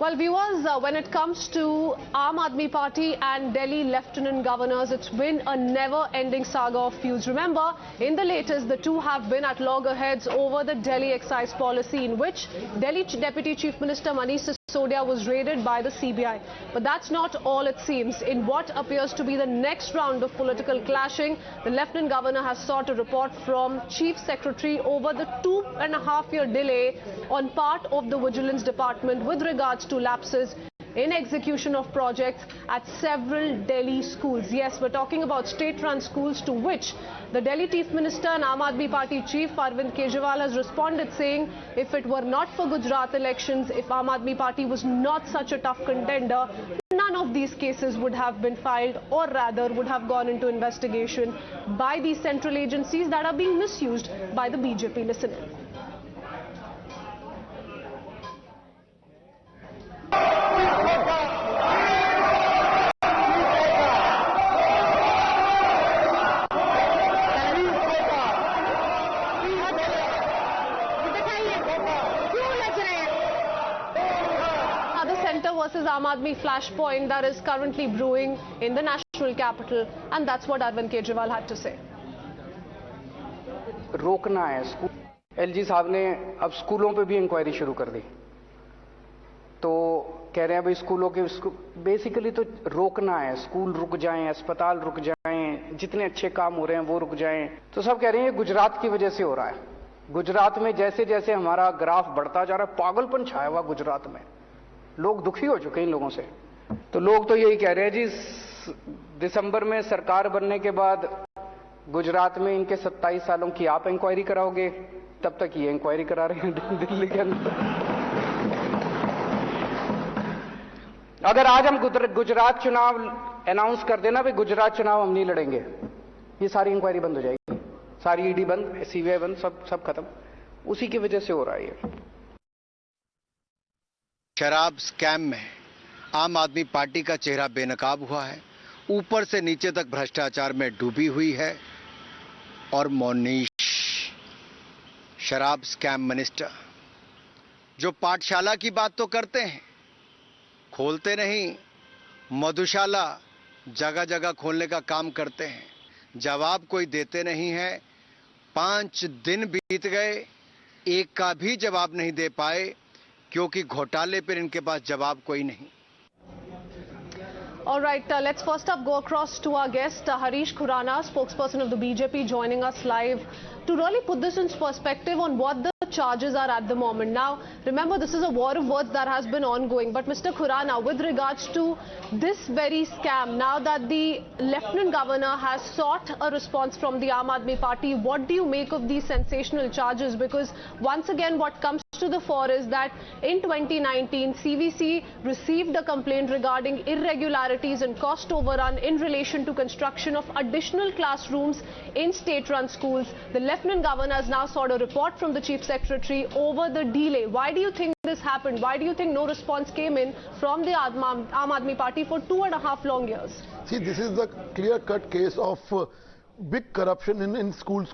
Well, viewers, when it comes to Aam Aadmi Party and Delhi Lieutenant Governors, it's been a never-ending saga of feuds. Remember, in the latest, the two have been at loggerheads over the Delhi excise policy, in which Delhi Deputy Chief Minister Manish Sisodia was raided by the CBI. But that's not all it seems. In what appears to be the next round of political clashing, the Lieutenant Governor has sought a report from Chief Secretary over the 2.5-year delay on part of the Vigilance Department with regards to lapses in execution of projects at several Delhi schools. Yes, we're talking about state-run schools to which the Delhi Chief Minister and Aam Aadmi Party Chief Kejriwal has responded saying if it were not for Gujarat elections, if Aam Aadmi Party was not such a tough contender, none of these cases would have been filed, or rather would have gone into investigation by these central agencies that are being misused by the BJP. Listen in. Versus Aam Aadmi flashpoint that is currently brewing in the national capital, and that's what Arvind Kejriwal had to say. रोकना है school, LG साहब ने अब स्कूलों पे भी inquiry शुरू कर दी, तो कह रहे हैं भाई स्कूलों के बेसिकली तो रोकना है, स्कूल रुक जाएं, अस्पताल रुक जाएं, जितने अच्छे काम हो रहे हैं वो रुक जाएं। तो सब कह रहे हैं ये गुजरात की वजह से हो रहा है। गुजरात में जैसे जैसे हमारा ग्राफ बढ़ता जा रहा है, पागलपन छाया हुआ गुजरात में, लोग दुखी हो चुके हैं इन लोगों से। तो लोग तो यही कह रहे हैं जी दिसंबर में सरकार बनने के बाद गुजरात में इनके 27 सालों की आप इंक्वायरी कराओगे, तब तक ये इंक्वायरी करा रहे हैं दिल्ली के अंदर। अगर आज हम गुजरात चुनाव अनाउंस कर देना भाई गुजरात चुनाव हम नहीं लड़ेंगे, ये सारी इंक्वायरी बंद हो जाएगी, सारी ईडी बंद, सीबीआई बंद, सब खत्म। उसी की वजह से हो रहा है ये। शराब स्कैम में आम आदमी पार्टी का चेहरा बेनकाब हुआ है, ऊपर से नीचे तक भ्रष्टाचार में डूबी हुई है। और मोनीश शराब स्कैम मिनिस्टर जो पाठशाला की बात तो करते हैं, खोलते नहीं, मधुशाला जगह जगह खोलने का काम करते हैं, जवाब कोई देते नहीं है। 5 दिन बीत गए, एक का भी जवाब नहीं दे पाए, क्योंकि घोटाले पर इनके पास जवाब कोई नहीं। All right, let's first up go across to our guest Harish Khuranna, spokesperson of the BJP, joining us live to really put this in perspective on what the charges are at the moment. Now, remember, this is a war of words that has been ongoing. But Mr. Khuranna, with regards to this very scam, now that the Lieutenant Governor has sought a response from the Aam Aadmi Party, what do you make of these sensational charges? Because once again, what comes to the fore is that in 2019, CVC received a complaint regarding irregularities and cost overrun in relation to construction of additional classrooms in state-run schools. The Lieutenant Governor has now sought a report from the Chief Secretary over the delay. Why do you think this happened? Why do you think no response came in from the Aam Aadmi Party for 2.5 long years? See, this is the clear-cut case of big corruption in school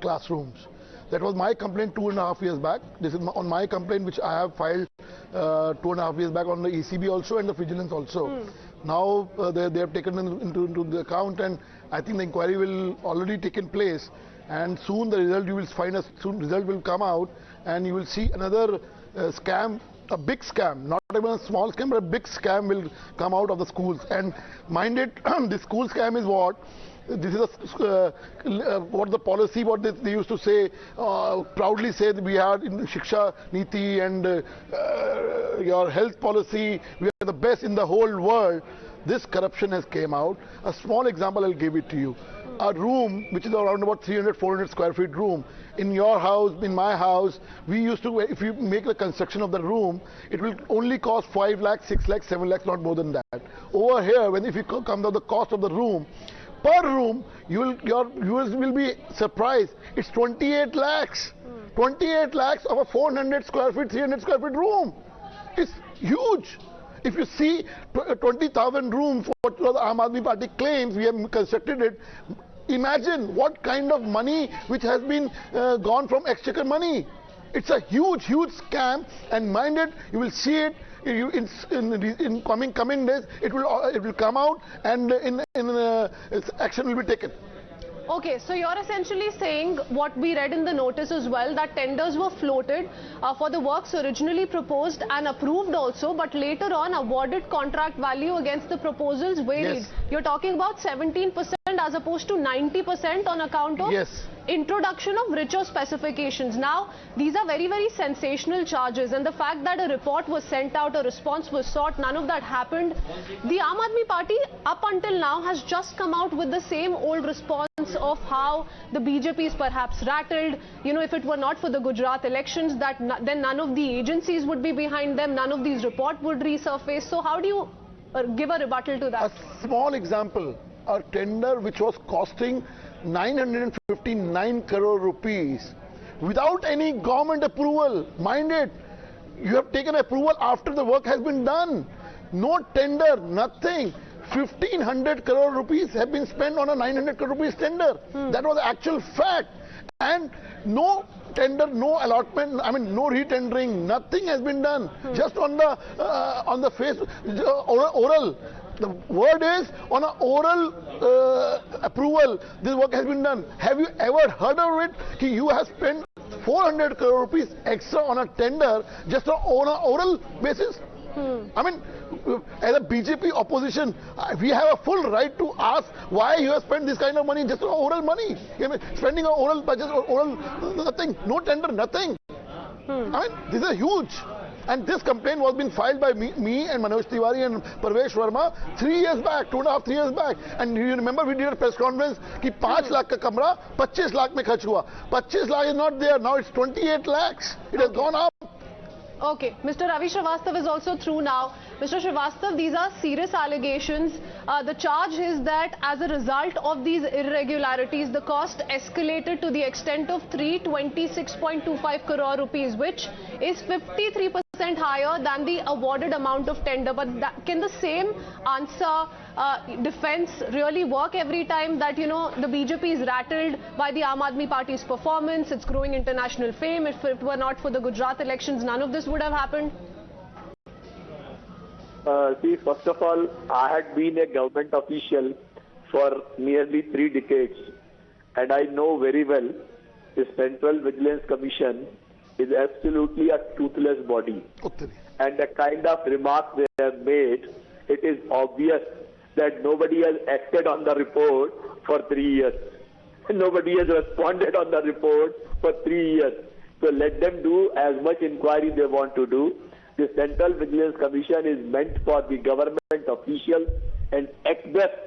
classrooms. That was my complaint 2.5 years back. This is on my complaint which I have filed 2.5 years back on the ECB also and the Vigilance also. Now they have taken into the account, and I think the inquiry will already taken place, and soon the result you will find result will come out, and you will see another scam, a big scam, not even a small scam, but a big scam will come out of the schools. And mind it, the school scam is what? This is what the policy, what they used to say, proudly say that we are in Shiksha Niti and your health policy, we are the best in the whole world. This corruption has came out. A small example, I'll give it to you. A room which is around about 300-400 square feet room, in your house, in my house, we used to, if you make the construction of the room, it will only cost 5 lakhs, 6 lakhs, 7 lakhs, not more than that. Over here, if you come down the cost of the room, per room, your viewers will be surprised. It's 28 lakhs. 28 lakhs of a 400 square feet, 300 square feet room. It's huge. If you see 20,000 rooms, what the Aam Aadmi Party claims we have constructed it, imagine what kind of money which has been gone from exchequer money. It's a huge scam, and mind it, you will see it in coming days. It will come out, and action will be taken. Okay, so you're essentially saying what we read in the notice as well, that tenders were floated for the works originally proposed and approved also, but later on awarded contract value against the proposals varied. Yes. You're talking about 17% as opposed to 90% on account of introduction of richer specifications. Now, these are very, very sensational charges, and the fact that a report was sent out, a response was sought, none of that happened. The Aam Aadmi Party up until now has just come out with the same old response of how the BJP is perhaps rattled. You know, if it were not for the Gujarat elections, then none of the agencies would be behind them, none of these reports would resurface. So how do you give a rebuttal to that? A small example, a tender which was costing 959 crore rupees without any government approval. Mind it, you have taken approval after the work has been done. No tender, nothing. 1500 crore rupees have been spent on a 900 crore rupees tender. That was the actual fact. And no tender, no allotment, I mean no retendering, nothing has been done. Just on the face, oral. The word is on an oral approval, this work has been done. Have you ever heard of it? That you have spent 400 crore rupees extra on a tender just on an oral basis? I mean, as a BJP opposition, we have a full right to ask why you have spent this kind of money just on oral money. I mean, spending on oral budget or oral nothing, no tender, nothing. I mean, this is huge. And this complaint was being filed by me and Manoj Tiwari and Parvesh Verma 3 years back, 2.5, 3 years back. And you remember we did a press conference that 5 lakh ka kamra 25 lakh mein kharch hua. 25 lakh is not there, now it's 28 lakhs. It has gone up. Okay, Mr. Ravi Srivastava is also through now. Mr. Srivastava, these are serious allegations. The charge is that as a result of these irregularities, the cost escalated to the extent of 326.25 crore rupees, which is 53% higher than the awarded amount of tender. But can the same answer, defense really work every time that, you know, the BJP is rattled by the Aam Aadmi Party's performance, its growing international fame? If it were not for the Gujarat elections, none of this would have happened? See, first of all, I had been a government official for nearly 3 decades, and I know very well the Central Vigilance Commission is absolutely a toothless body. And the kind of remarks they have made, it is obvious that nobody has acted on the report for 3 years. Nobody has responded on the report for 3 years. So let them do as much inquiry they want to do. The Central Vigilance Commission is meant for the government officials, and at best,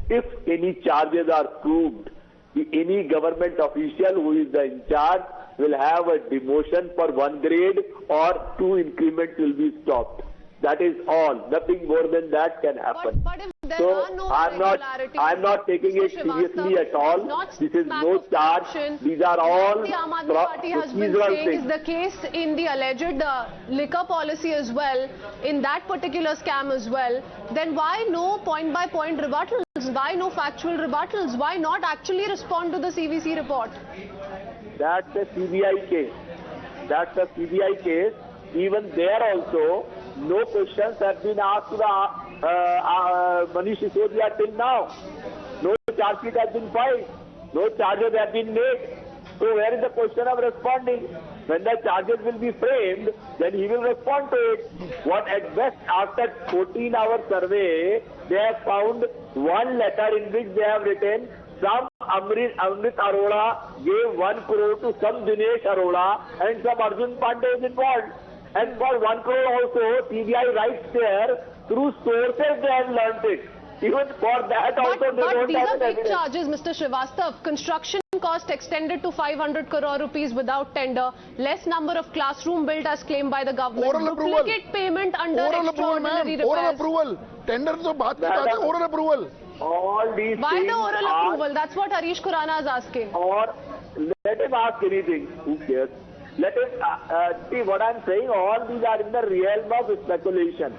if any charges are proved, any government official who is in charge will have a demotion for 1 grade or 2 increments will be stopped. That is all. Nothing more than that can happen. But if there so are no I'm not taking it seriously at all. This is no charge. These are all the Aam Aadmi Party has been saying things. Is the case in the alleged liquor policy as well, in that particular scam as well. Then why no point-by-point rebuttals? Why no factual rebuttals? Why not actually respond to the CVC report? That's a CBI case. That's a CBI case. Even there also, no questions have been asked to the Manish Sisodia till now. No charge sheet has been filed. No charges have been made. So where is the question of responding? When the charges will be framed, then he will respond to it. What at best, after 14-hour survey, they have found 1 letter in which they have written some Amrit Arora gave 1 crore to some Dinesh Arora and some Arjun Pandey is involved. And for 1 crore also, CBI writes there, through sources they have learnt it. Even for that also they don't these have are big evidence. charges, Mr. Srivastava. Construction cost extended to 500 crore rupees without tender. Less number of classroom built as claimed by the government. Oral Duplicate approval. payment under Oral approval, extraordinary repairs. Oral approval. Tender to baat mein baat hai, oral approval. All these Why things the oral are, approval? That's what Harish Khuranna is asking. Or let him ask anything. Who cares? Let him see what I'm saying. All these are in the realm of speculation.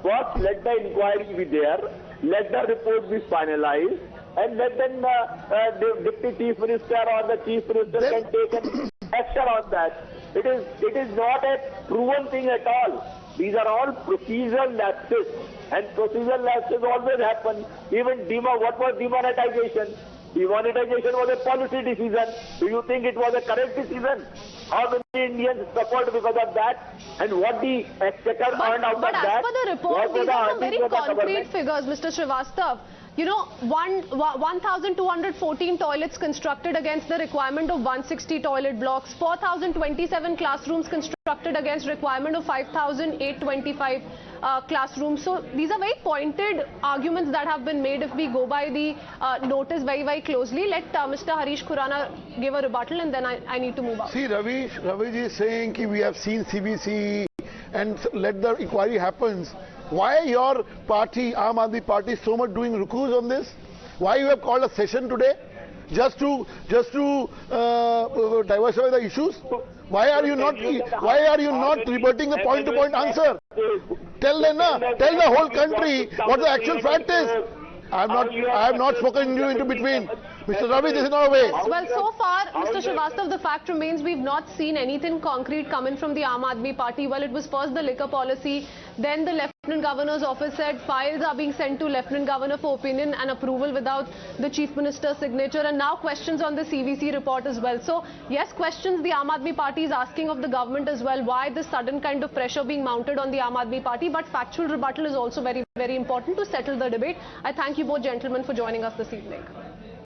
First, let the inquiry be there. Let the report be finalized, and let then the Deputy Chief Minister or the Chief Minister can take an action on that. It is not a proven thing at all. These are all procedural lapses, and procedural lapses always happen. Even what was demonetization? Demonetization was a policy decision. Do you think it was a correct decision? How many Indians suffered because of that? And what the exchequer earned out of that? But as per the report, these are some very concrete figures, Mr. Srivastava. You know, 1,214 toilets constructed against the requirement of 160 toilet blocks, 4,027 classrooms constructed against requirement of 5,825 classrooms. So these are very pointed arguments that have been made if we go by the notice very, very closely. Let Mr. Harish Khuranna give a rebuttal, and then I need to move on. See, Ravi is saying that we have seen CBC and let the inquiry happens. Why your party, Aam Aadmi Party, is so much doing rukus on this? Why you have called a session today? Just to diversify the issues? Why are you not reverting the point-to-point answer? Tell them, tell the whole country what the actual fact is. I have not spoken you into between. Mr. Ravi, this is not a way. Well, so far, Mr. Srivastava, the fact remains we've not seen anything concrete coming from the Aam Aadmi Party. Well, it was first the liquor policy, then the Lieutenant Governor's office said files are being sent to Lieutenant Governor for opinion and approval without the Chief Minister's signature, and now questions on the CVC report as well. So, yes, questions the Aam Aadmi Party is asking of the government as well. Why this sudden kind of pressure being mounted on the Aam Aadmi Party? But factual rebuttal is also very, very important to settle the debate. I thank you both gentlemen for joining us this evening.